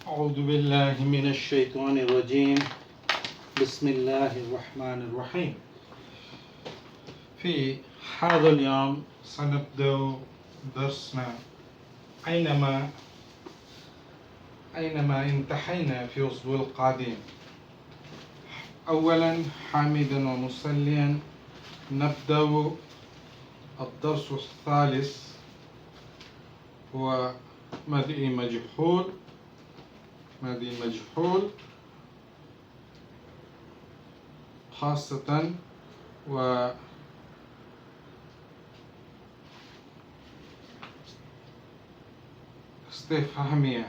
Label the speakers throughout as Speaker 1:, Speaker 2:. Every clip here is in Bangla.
Speaker 1: أعوذ بالله من الشيطان الرجيم بسم الله الرحمن الرحيم في هذا اليوم سنبدأ درسنا أينما انتهينا في الأسبوع القادم. أولا حامدا ومصليا نبدأ الدرس الثالث هو ماضي مجهول خاصة و استفهامية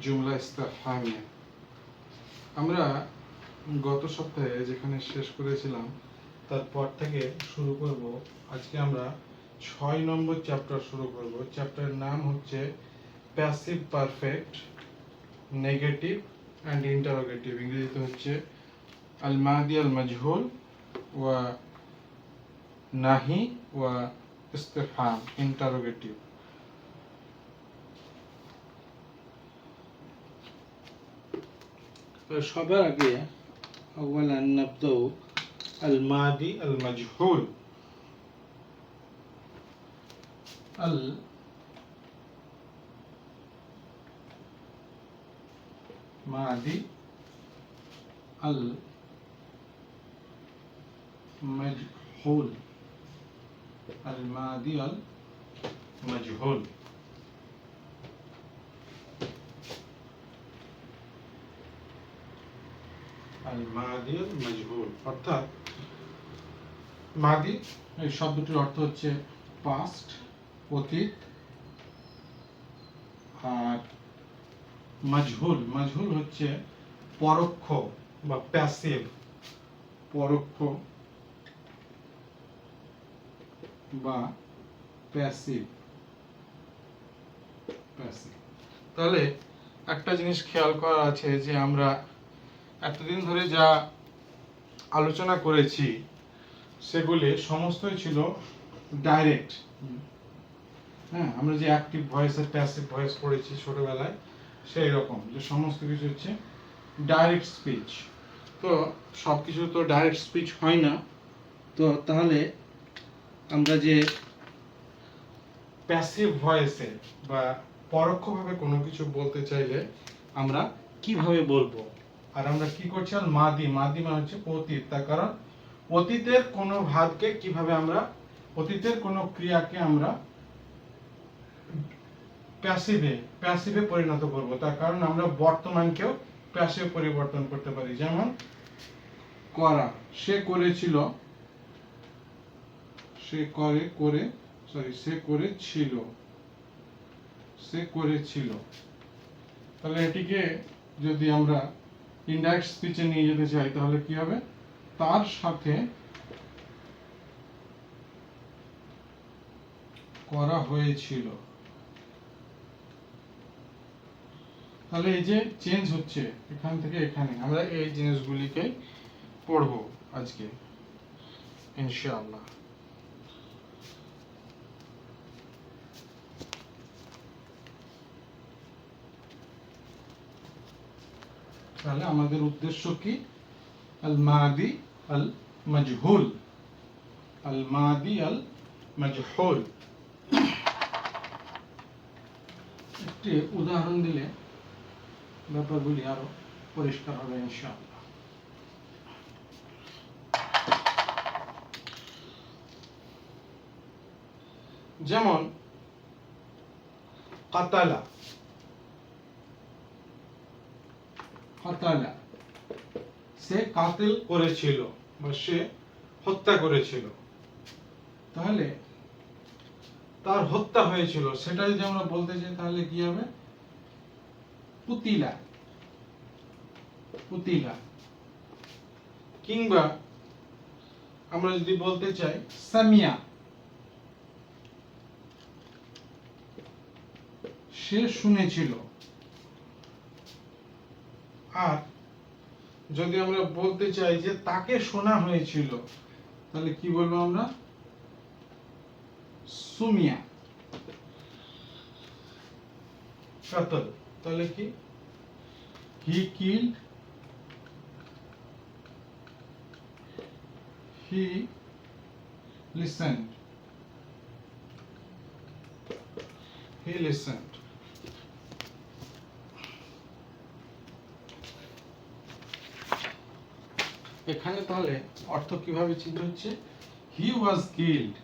Speaker 1: জুমলা ইস্তেফহামিয়া। আমরা গত সপ্তাহে যেখানে শেষ করেছিলাম তারপর থেকে শুরু করব। আজকে আমরা 6 নম্বর চ্যাপ্টার শুরু করব। চ্যাপ্টারের নাম হচ্ছে passive perfect, negative and interrogative. ইংরেজিতে হচ্ছে আল মাদি আল মাজহুল ওয়া নাহি ওয়া ইস্তেফহাম ইন্টারোগেটিভ। সবার আগে أولا نبدأ الماضي المجهول. الماضي المجهول الماضي المجهول الماضي المجهول অর্থাৎ মাদি এই শব্দটির অর্থ হচ্ছে পাস্ট, অতীত, আর মাজহুল হচ্ছে পরোক্ষ বা প্যাসিভ, পরোক্ষ বা প্যাসিভ। তাহলে একটা জিনিস খেয়াল করা আছে যে আমরা এতদিন ধরে যা আলোচনা করেছি সেগুলি সমস্তই ছিল ডাইরেক্ট। হ্যাঁ, আমরা যে অ্যাক্টিভ ভয়েস আর প্যাসিভ ভয়েস পড়েছি ছোটবেলায় সেই রকম, যে সমস্ত কিছু হচ্ছে ডাইরেক্ট স্পিচ। তো সব কিছু তো ডাইরেক্ট স্পিচ হয় না। তো তাহলে আমরা যে প্যাসিভ ভয়েসে বা পরোক্ষভাবে কোনো কিছু বলতে চাইলে আমরা কিভাবে বলবো, আর আমরা কি করছি, মাদি মানে হচ্ছে অতীত। তার কারণ অতীতের কোনো ভাবকে কিভাবে আমরা, অতীতের কোনো ক্রিয়াকে আমরা প্যাসিভে পরিণত করব। তার কারণ আমরা বর্তমানকেও প্যাসিভ পরিবর্তন করতে পারি। যেমন করা, সে করেছিল, সে করেছিল। তাহলে এটিকে যদি আমরা ইনডাইরেক্ট স্পিচে নিয়ে যেতে চাই তাহলে কি হবে, তার সাথে করা হয়েছিল। তাহলে এই যে চেঞ্জ হচ্ছে এখান থেকে এখানে, আমরা এই জিনিসগুলিকে পড়ব আজকে ইনশাআল্লাহ। তাহলে আমাদের উদ্দেশ্য কি, আল মাদি আল মাজহুল, আল মাদি আল মাজহুল। একটি উদাহরণ দিলে ব্যাপারগুলি আরো পরিষ্কার হবে ইনশাআল্লাহ। যেমন কাতালা, সে কাতিল করেছিল বা সে হত্যা করেছিল। তাহলে তার হত্যা হয়েছিল, সেটা যদি আমরা বলতে চাই তাহলে কি হবে, কুতিলা। কিংবা আমরা যদি বলতে চাই সামিয়া, সে শুনেছিল। আর যদি আমরা বলতে চাই যে তাকে শোনা হয়েছিল তাহলে কি বলবো আমরা, সুমিয়া। কাতল, তাহলে কি he killed, he listened, he listened. এখানে তাহলে অর্থ কিভাবে চেঞ্জ হচ্ছে? he was killed,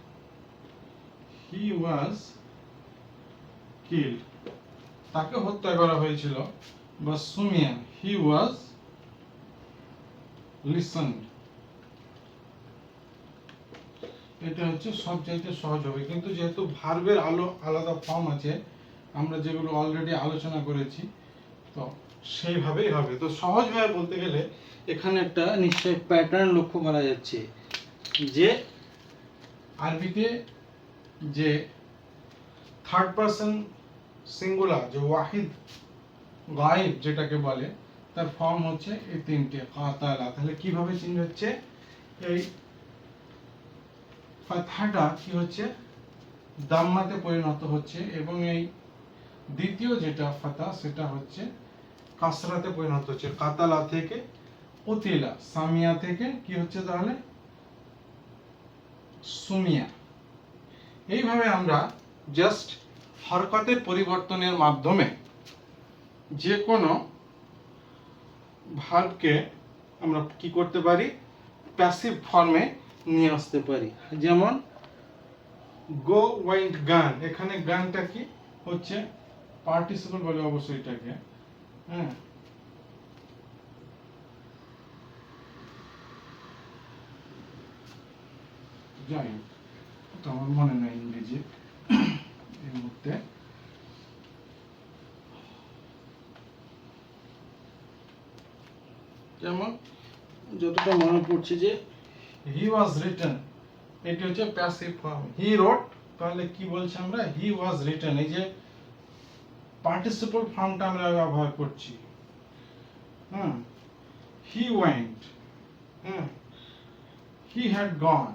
Speaker 1: he was killed, তাকে হত্যা করা হয়েছিল, বা সুমিয়া he was listened। এটা হচ্ছে সবচাইতে সহজ হবে, কিন্তু যেহেতু ভার্বের আলাদা ফর্ম আছে, আমরা যেগুলো অলরেডি আলোচনা করেছি, তো সেইভাবেই হবে। তো সহজভাবে বলতে গেলে এখানে একটা নিশ্চয় প্যাটার্ন লক্ষ্য করা যাচ্ছে, যে আরবিতে যে থার্ড পারসন সিঙ্গুলার, যে ওয়াহিদ গায়েব যেটাকে বলে, তার ফর্ম হচ্ছে এই তিনটে, কাতালা। তাহলে কিভাবে চেঞ্জ হচ্ছে? এই ফাতহাটা কি হচ্ছে? দাম্মাতে পরিণত হচ্ছে, এবং এই দ্বিতীয় যেটা ফাতা, সেটা হচ্ছে কাসরাতে পরিণত হচ্ছে। কাতালা থেকে কুতিলা, সামিয়া থেকে কি হচ্ছে তাহলে? সুমিয়া। এইভাবে আমরা জাস্ট হরকতের পরিবর্তনের মাধ্যমে যে কোনো ভার্বকে আমরা কি করতে পারি? প্যাসিভ ফর্মে নিয়ে আসতে পারি। যেমন গো ওয়েন্ট গান, এখানে গানটা কি হচ্ছে? পার্টিসিপল বলে অবশ্যই এটাকে, হ্যাঁ। যাই হোক, তো আমার মনে নেই ইংরেজি এই মুহূর্তে। যেমন যতটা মনে পড়ছে যে হি ওয়াজ রিটেন, এটি হচ্ছে প্যাসিভ ফর্ম। হি রোট, তাহলে কি বলছি আমরা? হি ওয়াজ রিটেন। এই যে পার্টিসিপল ফর্মটা আমরা ব্যবহার করছি, হ্যাঁ। হি ওয়েন্ট, হ্যাঁ। হি হ্যাড গন,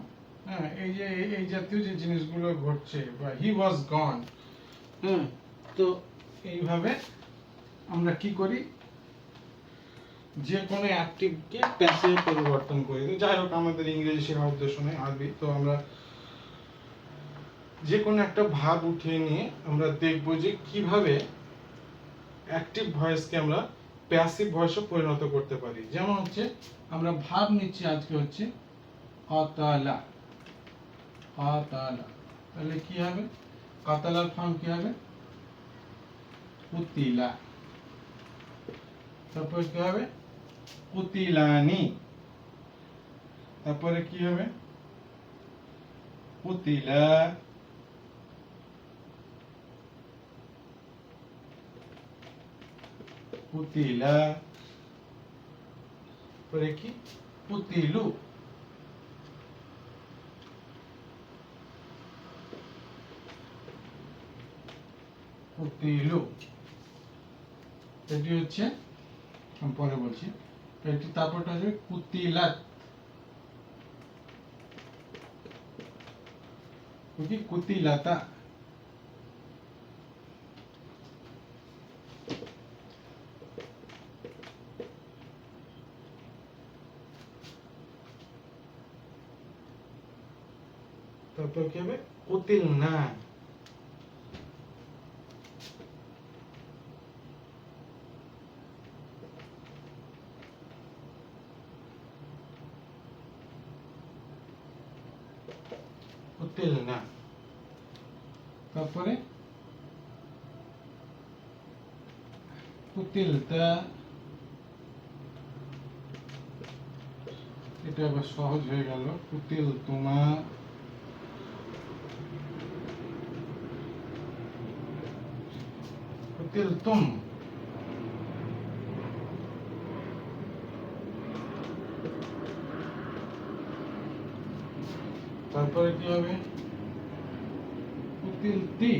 Speaker 1: হ্যাঁ। এই যে এই জাতীয় যে জিনিসগুলো ঘটছে, বা হি ওয়াজ গন, হ্যাঁ। তো এইভাবে আমরা কি করি? যে কোনো অ্যাক্টিভকে প্যাসিভে পরিবর্তন করি। তো যাই হোক, আমাদের ইংরেজি শেখার উদ্দেশ্য নেই, আরবি। তো আমরা যে কোনো একটা ভাব উঠিয়ে নিয়ে আমরা দেখব যে কিভাবে অ্যাক্টিভ ভয়েসকে আমরা প্যাসিভ ভয়েসে পরিণত করতে পারি। যেমন হচ্ছে আমরা ভাব নিচ্ছি, আজকে হচ্ছে কাতালা, কাতালা। তাহলে কি হবে? কাতালার ফর্ম কি হবে? কুতিলা। তারপর কি হবে? কুতিলানি। তারপরে কি হবে? কুতিলা। কুতিলা। পরে কি? কুতিলু। কুতিলু। এটি হচ্ছে, আমি পরে বলছি, এটি তারপরটা হচ্ছে কুতিলাত। কুতিলাতা। তারপর কি হবে? কুতিলনা। কুতিলনা। তারপরে কুতিলতা। এটা আবার সহজ হয়ে গেল। কুতিলতুমা। কুতিলতুম। তারপরে কি হবে? কুতিলতি।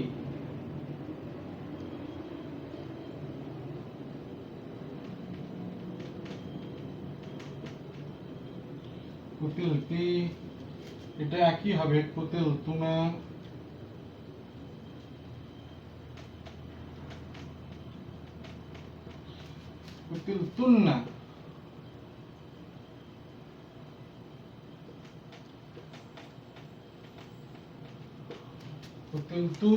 Speaker 1: কুতিলতি, এটা একই হবে। কুতিলতুমা। কুতিলতুন্না, কুতিলতু,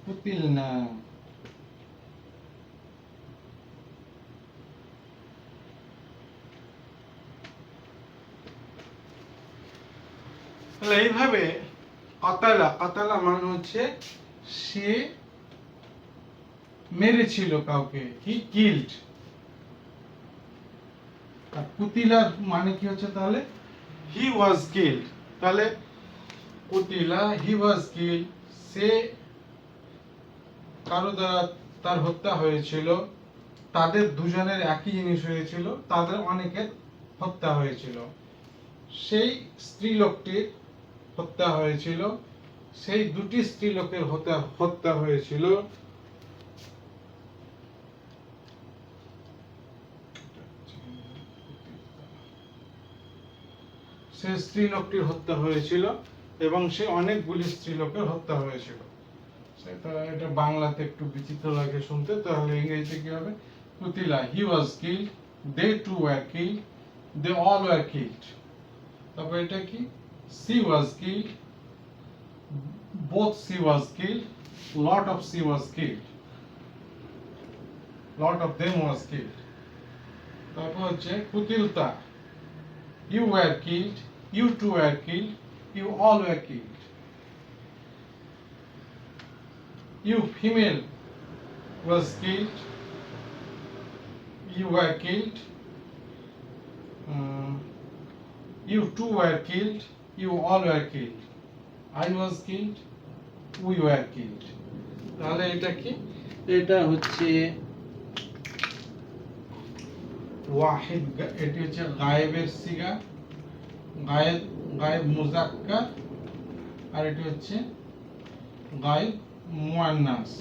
Speaker 1: কুতিলনা। তাহলে এইভাবে কাতালা, কাতালা মানে হচ্ছে সে মেরেছিল কাউকে, হি কিল্ড। আর কুতিলার মানে কি হচ্ছে তাহলে, হি ওয়াজ কিল্ড। তাহলে কুতিলা, হি ওয়াজ কিল্ড, সে কারো দ্বারা তার হত্যা হয়েছিল, তাদের দুজনের একই জিনিস হয়েছিল, তাদের অনেকের হত্যা হয়েছিল। সেই স্ত্রীলোকটির হত্যা হয়েছিল, সেই দুটি স্ত্রীলোকের হত্যা হয়েছিল। সে স্ত্রীলোকটির হত্যা হয়েছিল এবং সে অনেকগুলি স্ত্রীলোকের হত্যা হয়েছিল। সেটা এটা বাংলাতে একটু বিচিত্র লাগে শুনতে, তাহলে ইংরেজিতে কি হবে? কুতিলা, he was killed, they two were killed, they all were killed. তারপর এটা কি? She was killed, both she was killed, lot of she was killed, lot of them was killed. তারপর হচ্ছে কুতিলতা, you were killed, you two were killed, you all were killed. You female was killed, you were killed, you two were killed, you all were killed. I was killed, we were killed. তাহলে এটা কি? এটা হচ্ছে ওয়াহিদ, এটি হচ্ছে গায়েবের সিগা, গায়েব মুজাক্কার, আর এটি হচ্ছে গায়েব মুয়ান্নাস।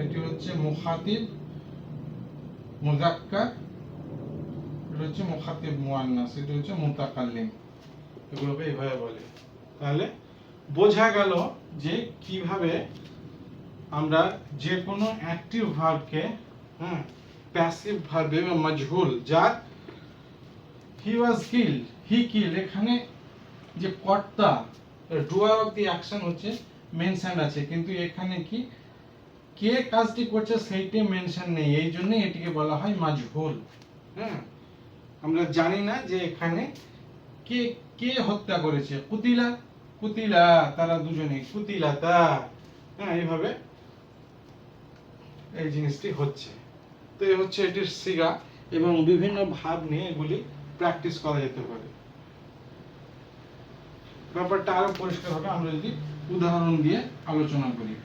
Speaker 1: এটি হচ্ছে মুখাতিব মুজাক্কার, এটা হচ্ছে মুখাতিব মুয়ান্নাস, এটি হচ্ছে মুতাকাল্লিম। এগুলোকে এইভাবে বলে। তাহলে বোঝা গেল যে কিভাবে আমরা যে কোনো অ্যাক্টিভ ভার্বকে প্যাসিভ ভার্বে বা মাজহুল, যার হি ওয়াজ কিল্ড, হি কিল্ড, এখানে যে কর্তা, ডুয়ার অফ দি অ্যাকশন হচ্ছে মেনশন আছে, কিন্তু এখানে কি কে কাজটি করছে সেইটা মেনশন নেই, এই জন্য এটিকে বলা হয় মাজহুল। আমরা জানি না যে এখানে কে কে হত্যা করেছে। কুতিলা, কুতিলা তারা দুজনে, কুতিলাতা, এইভাবে এই জিনিসটি হচ্ছে। তো এই হচ্ছে এটির সিগা, এবং বিভিন্ন ভাব নিয়ে এগুলি প্র্যাকটিস করা যেতে পারে। ব্যাপারটা আরো পরিষ্কার হবে আমরা যদি উদাহরণ দিয়ে আলোচনা করি।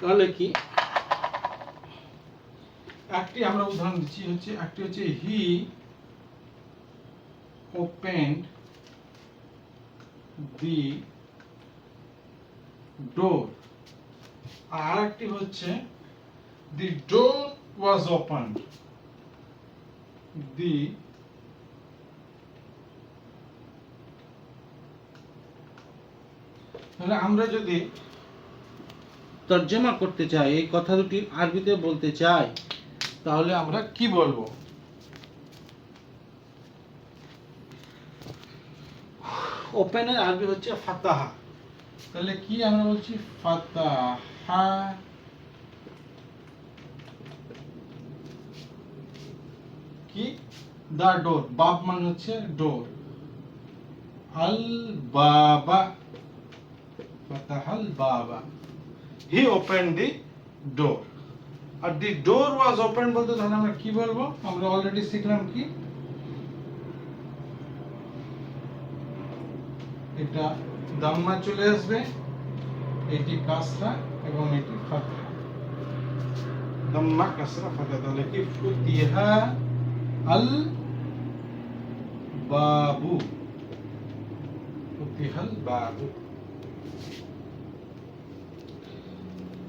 Speaker 1: তাহলে কি একটি আমরা উদাহরণ দিচ্ছি, হচ্ছে একটি হচ্ছে হি ওপেন্ড দি ডোর, আর একটি হচ্ছে দি ডোর ওয়াজ ওপেন্ড, দি তাহলে আমরা যদি তর্জমা করতে চাই, এই কথা দুটি আরবিতে বলতে চাই, তাহলে আমরা কি বলবো? ওপেনের আরবি হচ্ছে ফাতাহা। তাহলে কি আমরা বলছি? ফাতাহা, কি? দা ডোর, বাব মানে হচ্ছে ডোর, আল বাবা, ফাতাহাল বাবা, he opened the door. R the door was open বলতে তাহলে আমরা কি বলবো? আমরা অলরেডি শিখলাম কি, এটা দাম্মা চলে আসবে, এটি কাসরা এবং এটি ফাতহা, দাম্মা কাসরা ফাতহা। তাহলে কি? ফুতিহা আল বাবু, ফুতিহাল বাবু।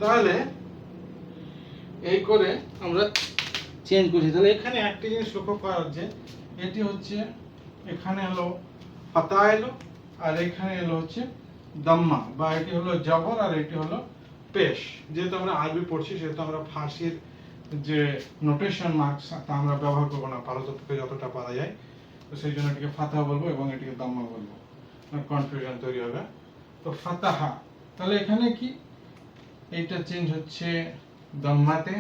Speaker 1: তাহলে এই করে আমরা চেঞ্জ করছি। তাহলে এখানে একটা জিনিস লক্ষ্য করা যে এটি হচ্ছে এখানে হলো ফাতা এলো আর এখানে এলো হচ্ছে দাম্মা, বা এটি হলো জবর আর এটি হলো পেশ। যেহেতু আমরা আরবি পড়ছি সেহেতু আমরা ফার্সির যে নোটেশন মার্কস তা আমরা ব্যবহার করবো না পারতপক্ষে যতটা পারা যায়, তো সেই জন্য এটিকে ফাতা বলবো এবং এটিকে দাম্মা বলবো, কনফিউশন তৈরি হবে। তো ফাতাহা, তাহলে এখানে কি এইটা চেঞ্জ হচ্ছে দাম্মাতে,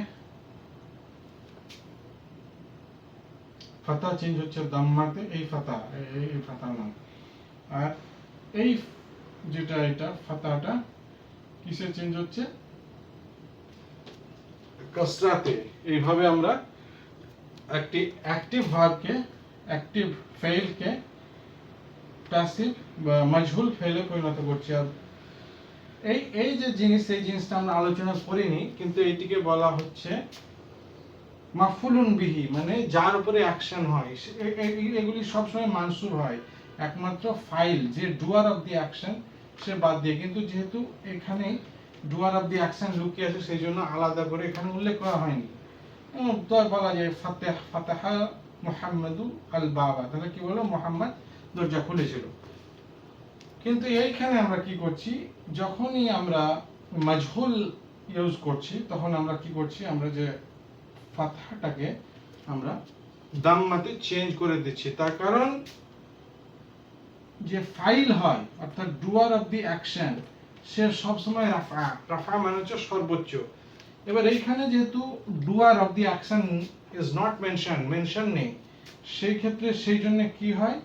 Speaker 1: ফাতা চেঞ্জ হচ্ছে দাম্মাতে, এই ফাতা এই ফাতা না, আর এই যেটা এটা ফাতাটা কিসে চেঞ্জ হচ্ছে কাসরাতে। এইভাবে আমরা একটি অ্যাক্টিভ ভার্বকে অ্যাক্টিভ ফেইলকে প্যাসিভ বা মাজহুল ফেইলে পরিণত করছি। আর এই এই যে জিনিস, এই জিনিসটা আমরা আলোচনা করিনি, কিন্তু এইটিকে বলা হচ্ছে মাফউলুন বিহি, মানে যার উপরে অ্যাকশন হয়। এগুলি সবসময় মানসুব হয়, একমাত্র ফাইল যে ডুয়ার অফ দি অ্যাকশন সে বাদ দিয়ে। কিন্তু যেহেতু এখানে ডুয়ার অফ দি অ্যাকশন লুকিয়ে আছে সেই জন্য আলাদা করে এখানে উল্লেখ করা হয়নি। তো বলা যায় ফাতাহা মুহাম্মাদু আল বাবা, তাহলে কি বলো, মুহাম্মদ দরজা খুলেছিল। কিন্তু এইখানে আমরা কি করছি, যখনই আমরা মাজহুল ইউজ করছি তখন আমরা কি করছি, আমরা যে ফাতহাটাকে আমরা দাম্মাতে চেঞ্জ করে দিচ্ছি। তার কারণ যে ফাইল হয় অর্থাৎ ডুয়ার অফ দি অ্যাকশন সে সবসময় রাফা, রাফা মানে হচ্ছে সর্বোচ্চ। এবার এইখানে যেহেতু doer of the action is not mention নেই, সেই ক্ষেত্রে সেই জন্য কি হয়,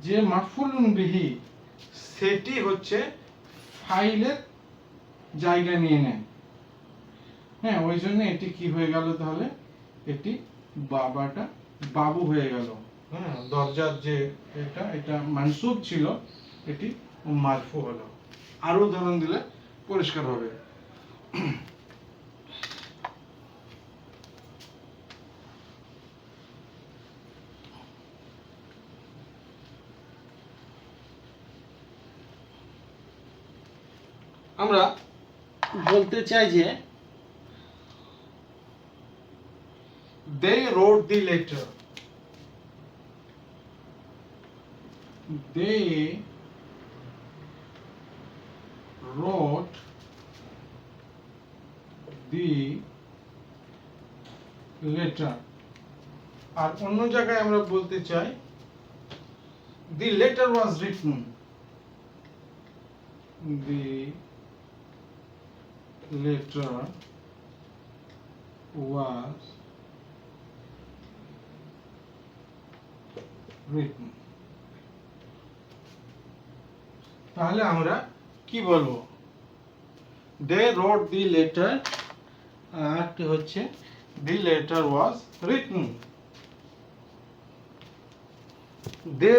Speaker 1: যে মাফউলুন বিহি সেটি হচ্ছে ফাইলের জায়গা নিয়ে নেয়। হ্যাঁ, ওই জন্য এটি কি হয়ে গেল, তাহলে এটি বাবাটা বাবু হয়ে গেল। হ্যাঁ, দরজার যে এটা মানসুব ছিল, এটি মারফু হলো। আরো উদাহরণ দিলে পরিষ্কার হবে। আমরা বলতে চাই যে they wrote the letter, they wrote the letter। আর অন্য জায়গায় আমরা বলতে চাই the letter was written, the letter was written। তাহলে আমরা কি বলবো, they wrote the letter, আর কি হচ্ছে the letter was written। they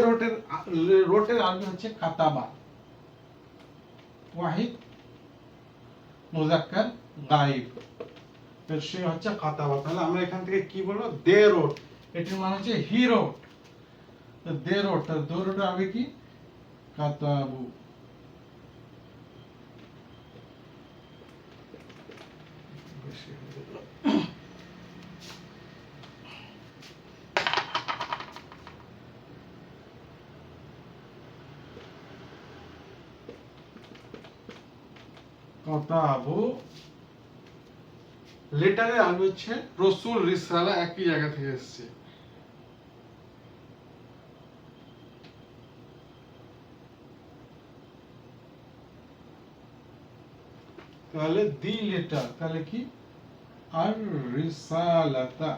Speaker 1: wrote এর আগে হচ্ছে কাতাবা, ওয়াহিদ মুজাক্কার গায়েব, সে হচ্ছে কাতাবা। তাহলে আমরা এখান থেকে কি বলবো, they wrote, এটির মানে হচ্ছে he wrote। they wrote, তাহলে they wrote আগে কি কাতাবু। কাতাবু লেটারে আগে হচ্ছে রসুল রিসালা, একই জায়গা থেকে এসেছে। তাহলে দি লেটার, তাহলে কি আর রিসালাতা,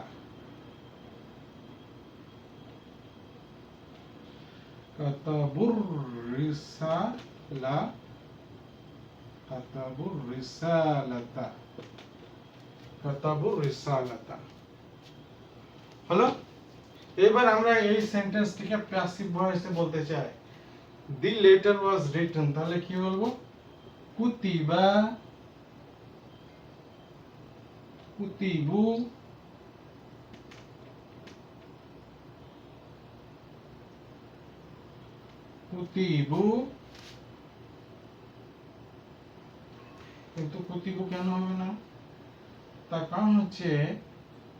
Speaker 1: কাতাবুর রিসালা, কাতাবুর রিসালাতা, কাতাবুর রিসালাতা হলো। এবার আমরা এই সেন্টেন্সটিকে প্যাসিভ ভয়েসে বলতে চাই, দি লেটার ওয়াজ রিটেন, তাহলে কি বলবো, কুতিবা, কুতিবু, কুতিবু। কিন্তু কুতিবু কেন হবে না, তার কারণ হচ্ছে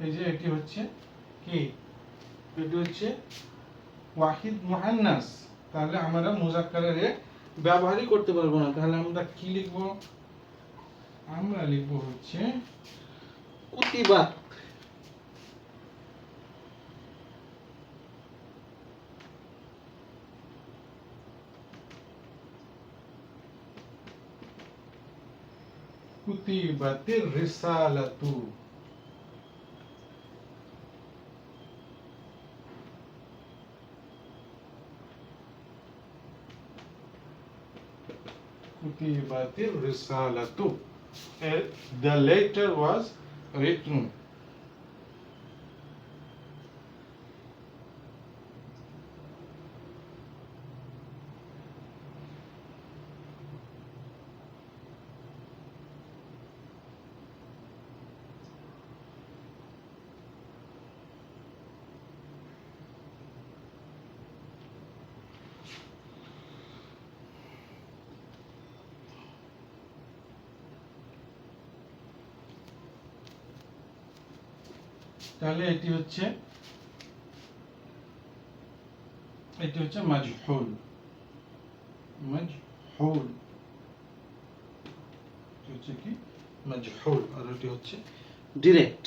Speaker 1: এই যে এটি হচ্ছে কি, এটি হচ্ছে ওয়াহিদ মুহান্নাস, তাহলে আমরা মুজাক্কারের ব্যবহারই করতে পারবো না। তাহলে আমরা কি লিখব, আমরা লিখব হচ্ছে কুতিবাত। কুতিবাতির রিসালাতু, কুতিবাতির রিসালাতু, the letter was written. তাহলে এটি হচ্ছে মাজহুল, মাজহুল, এটি হচ্ছে কি মাজহুল, আর এটি হচ্ছে ডিরেক্ট,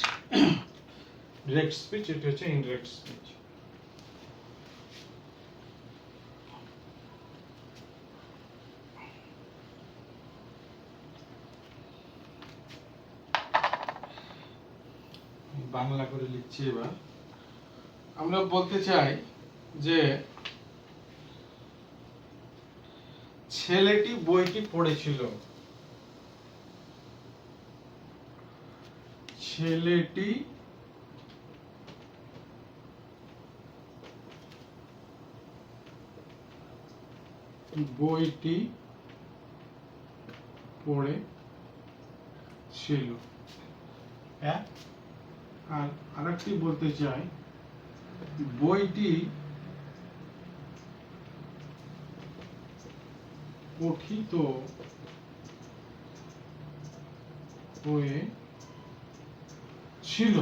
Speaker 1: ডিরেক্ট স্পিচ, এটি হচ্ছে ইনডিরেক্ট স্পিচ। বাংলা করে লিখছি এবার। আমরা বলতে চাই যে ছেলেটি বইটি পড়েছিল, ছেলেটি বইটি পড়েছিল। আর আরেকটি বলতে চাই, বইটি পঠিত হয়েছিল।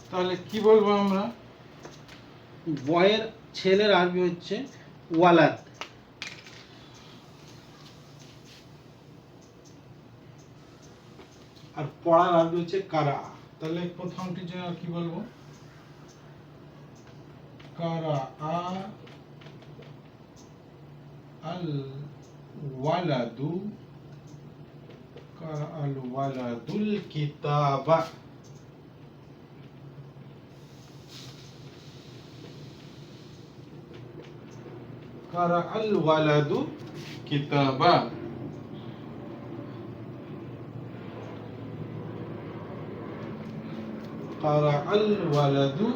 Speaker 1: তাহলে কি বলবো আমরা,
Speaker 2: বয়ের ছেলের আরবি হচ্ছে ওয়ালাদ,
Speaker 1: আর পড়ার আরবি হচ্ছে কারা। তাহলে প্রথমটির জন্য কি বলবো, কারা আল ওয়ালাদু, কারা আল ওয়ালাদুল কিতাবা, কারা আল ওয়ালাদু কিতাবা। কারা আল ওয়ালাদু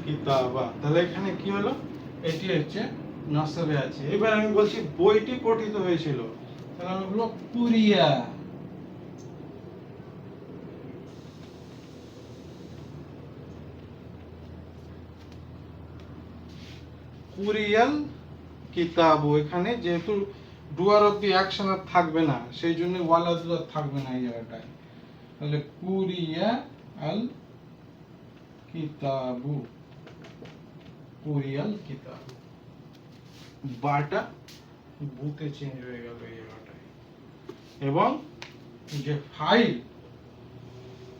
Speaker 1: কিতাবা, তাহলে এখানে কি হলো, এটি হচ্ছে নাসবে আছে। এবার আমি বলছি বইটি পঠিত হয়েছিল, তাহলে আমি বলবো কুরিয়া, কুরিয়াল কিতাবু। এখানে যেহেতু ডুয়ার অফ দি অ্যাকশন আর থাকবে না, সেই জন্য ওয়ালাদু আর থাকবে না এই জায়গাটায়। তাহলে কুরিয়া আল কিতাবু, কুরিয়াল কিতাবু, বাটা বুতে চেঞ্জ হয়ে গেল এই জায়গাটায়। এবং যে ফাইল,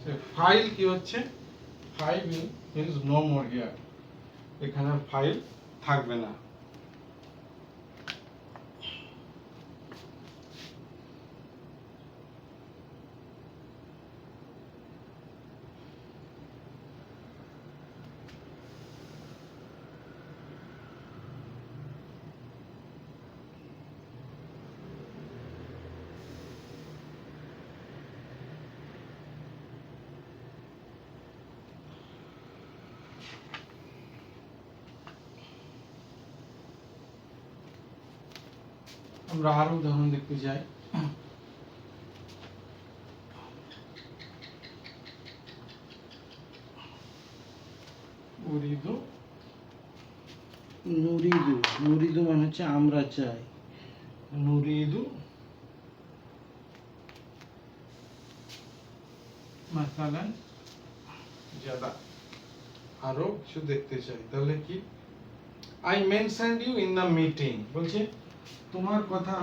Speaker 1: সে ফাইল কি হচ্ছে, file is no more here, এখানে ফাইল থাকবে না। আমরা আরো উদাহরণ দেখতে যাই। উরিদু,
Speaker 2: নুরিদু, নুরিদু মানে হচ্ছে আমরা চাই,
Speaker 1: নুরিদু মাসালান জাদা আরো কিছু দেখতে চাই, তাহলে কি I mentioned you in the meeting, বলছে তোমার কথা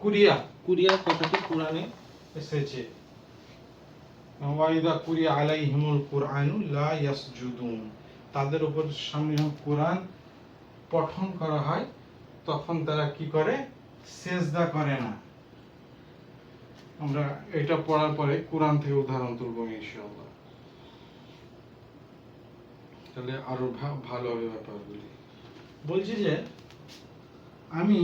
Speaker 1: কুরিয়া
Speaker 2: কুরিয়ার কথাটি কোরআনে
Speaker 1: এসেছে, ওয়াইদা কুরিয়া আলাইহিমুল কুরআনু লা ইয়াসজুদুন, তাদের উপর সামনে যখন কোরআন পঠন করা হয় তখন তারা কি করে, সেজদা করে না। আমরা এটা পড়ার পরে কোরআন থেকে উদাহরণ তুলব ইনশাআল্লাহ, তাহলে আরো ভালো হবে ব্যাপারগুলি। বলছি যে আমি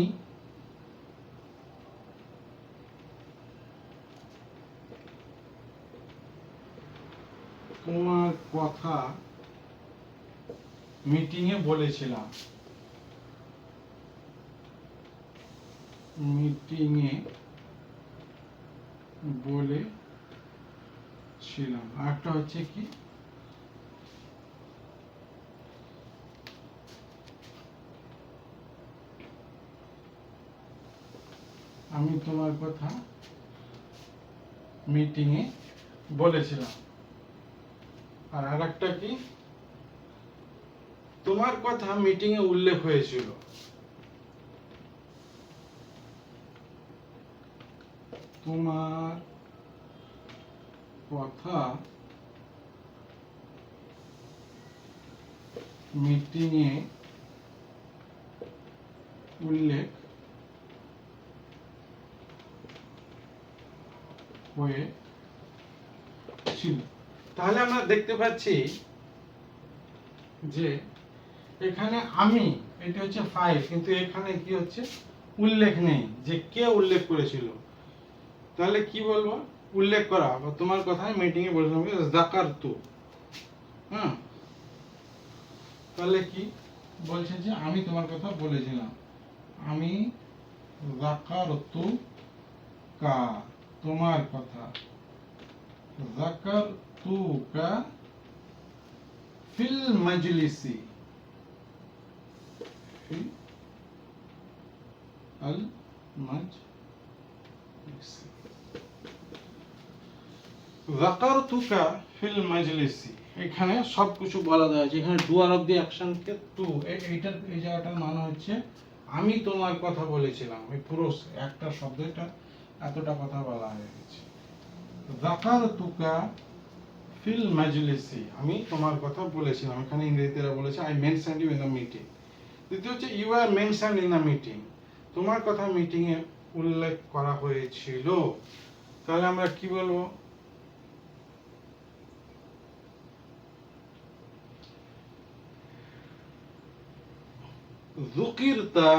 Speaker 1: তোমার কথা মিটিংয়ে বলেছিলাম, মিটিংয়ে বলেছিলাম। আরেকটা হচ্ছে কি, আমি তোমার কথা মিটিংয়ে বলেছিলাম। আর আরেকটা কি, তোমার কথা মিটিংয়ে উল্লেখ হয়েছিল। তোমার কথা মিটিংয়ে উল্লেখ হয়েছিল। তাহলে আমরা দেখতে পাচ্ছি যে এখানে আমি, এটা হচ্ছে ফাইল, কিন্তু এখানে কি হচ্ছে, উল্লেখ নেই যে কে উল্লেখ করেছিল। তাহলে কি বলবো, উল্লেখ করা বা তোমার কথাই মিটিং এ বলেছিলাম যাকারতু। হ্যাঁ, তাহলে কি বলছে যে আমি তোমার কথা বলেছিলাম, আমি যাকারতু কা, তোমার কথা, যাকারতু কা ফিল মাজলিসি, ফিল আল মাজলিসি, যাকারতুকা ফিল মাজলিসি, এখানে সবকিছু বলা দেওয়া আছে। এখানে ডুয়ার অফ দি অ্যাকশন কে তু, এইটার এই জায়গাটার মানে হচ্ছে আমি তোমার কথা বলেছিলাম। এই পুরো একটা শব্দ, এটা এতটা কথা বলা হয়ে গেছে। যাকারতুকা ফিল মাজলিসি, আমি তোমার কথা বলেছিলাম। এখানে ইংরেজিরা বলেছে I mentioned you in the meeting. দ্বিতীয় হচ্ছে you are mentioned in the meeting, তোমার কথা মিটিং এ উল্লেখ করা হয়েছিল। তাহলে আমরা কি বলবো, যুকিরতা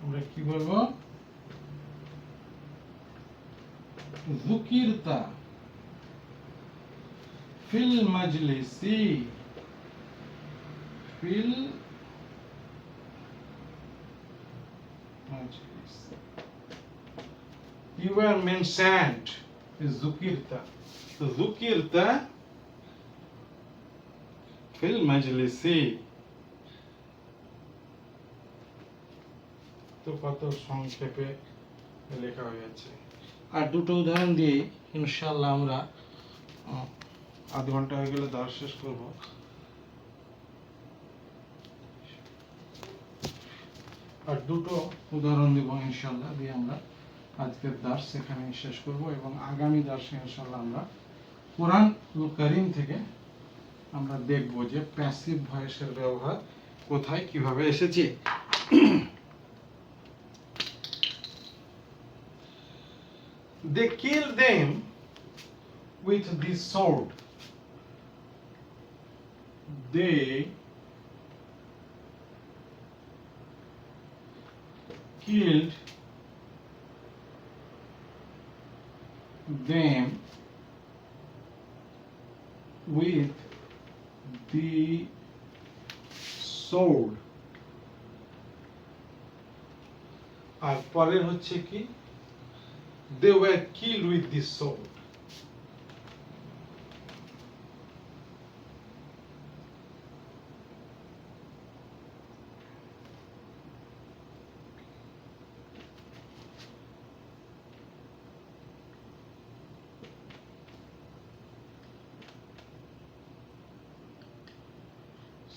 Speaker 1: আমরা কি বলবো, যুকিরতা ফিল মাজলিসি, ফিল মাজলিস, you were mentioned is zukirta, so zukirta fil majlisi, তো কত সংক্ষেপে লেখা হয়ে আছে। আর দুটো উদাহরণ দিয়ে ইনশাআল্লাহ আমরা আধ ঘন্টা হয়ে গেলে দাস শেষ করব। আর দুটো উদাহরণ দিব ইনশাআল্লাহ, দিয়ে আমরা আজকের দাস এখানে শেষ করব, এবং আগামী দাসে ইনশাআল্লাহ আমরা কোরআন কারীম থেকে আমরা দেখব যে প্যাসিভ ভয়েসের ব্যবহার কোথায় কিভাবে এসেছে। They killed them with this sword. They killed them with the sword আর পরের হচ্ছে কি they were killed with the sword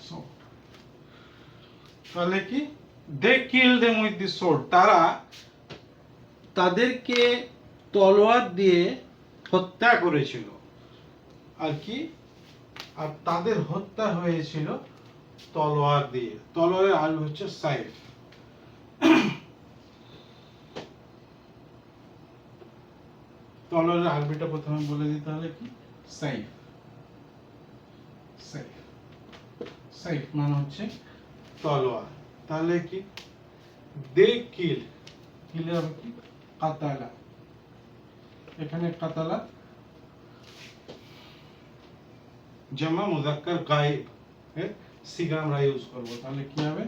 Speaker 1: sword তাহলে কি they killed them with the sword তারা
Speaker 2: তাদেরকে তলোয়ার দিয়ে হত্যা করেছিল।
Speaker 1: আর কি আর তাদের হত্যা হয়েছিল তলোয়ার দিয়ে তলোয়ারের আরবি হচ্ছে সাইফ তলোয়ারের আরবিটা প্রথমে বলে দিই তাহলে কি সাইফ সাইফ সাইফ মানে হচ্ছে তলোয়ার তাহলে কি দে কিল কিল হবে কি কাতালা এখানে কাতালা জামা মুজাক্কার গায়েব এর সিগা আমরা ইউজ করব তাহলে কি হবে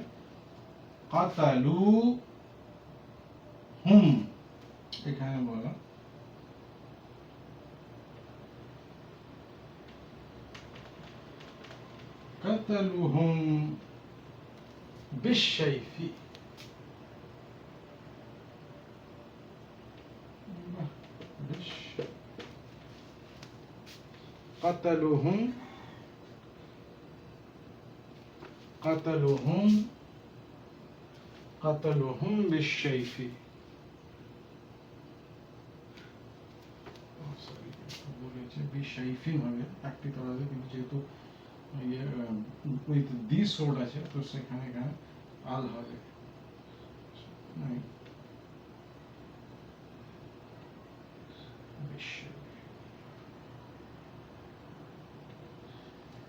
Speaker 1: কাতালু হুম এখানে বলো কাতালুহুম বিশাইফি قتلوهم بالسيف বিশাইফি হবে একটি তলাতে কিন্তু যেহেতু উইথ দি সোর্ড আছে তো সেখানে এখানে আল হবে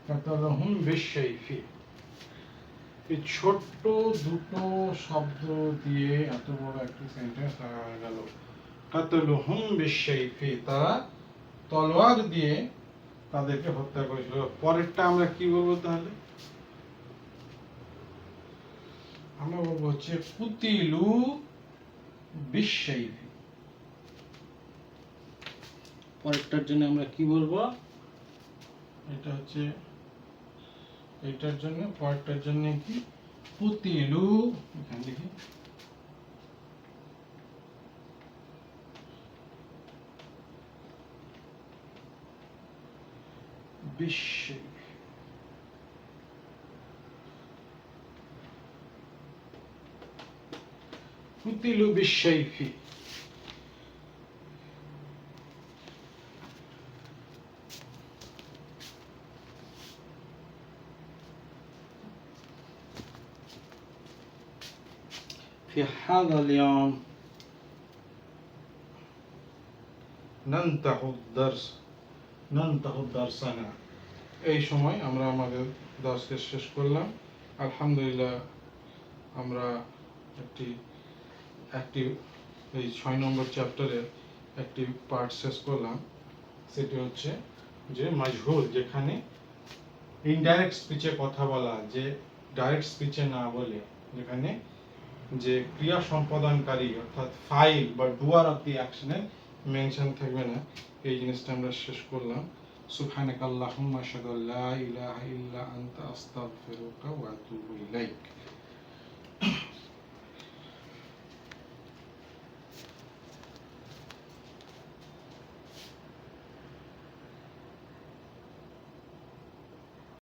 Speaker 1: কাতালহুম বিশাইফি এই ছোট্ট দুটো শব্দ দিয়ে এত বড় একটা সেন্টেন্স হয়ে গেল কাতালহুম বিশাইফি তারা তলোয়ার দিয়ে তাদেরকে হত্যা করেছিল পরেরটা আমরা কি বলবো তাহলে আমরা বলবো হচ্ছে কুতিলু বিশাইফি
Speaker 2: পরেরটার জন্য আমরা কি বলবো
Speaker 1: এটা হচ্ছে এটার জন্য পরেরটার জন্য কি কুতিলু এখানে দেখি بالسيف قتلوا بالسيف
Speaker 2: في هذا اليوم
Speaker 1: ننتهي الدرسنا এই সময় আমরা আমাদের দর্শকে শেষ করলাম আলহামদুলিল্লাহ আমরা একটি এই 6 নম্বর চ্যাপ্টারের একটি পার্ট শেষ করলাম সেটি হচ্ছে যে মাজহুর যেখানে ইনডাইরেক্ট স্পিচে কথা বলা যে ডাইরেক্ট স্পিচে না বলে যেখানে যে ক্রিয়া সম্পাদনকারী অর্থাৎ ফাইল বা ডুয়ার অফ দি অ্যাকশনের মেনশন থাকবে না এই জিনিসটা আমরা শেষ করলাম সুবহানাকাল্লাহুম্মা আশহাদু আল্লা ইলাহা ইল্লা আনতা আস্তাগফিরুকা ওয়া আতুবু ইলাইক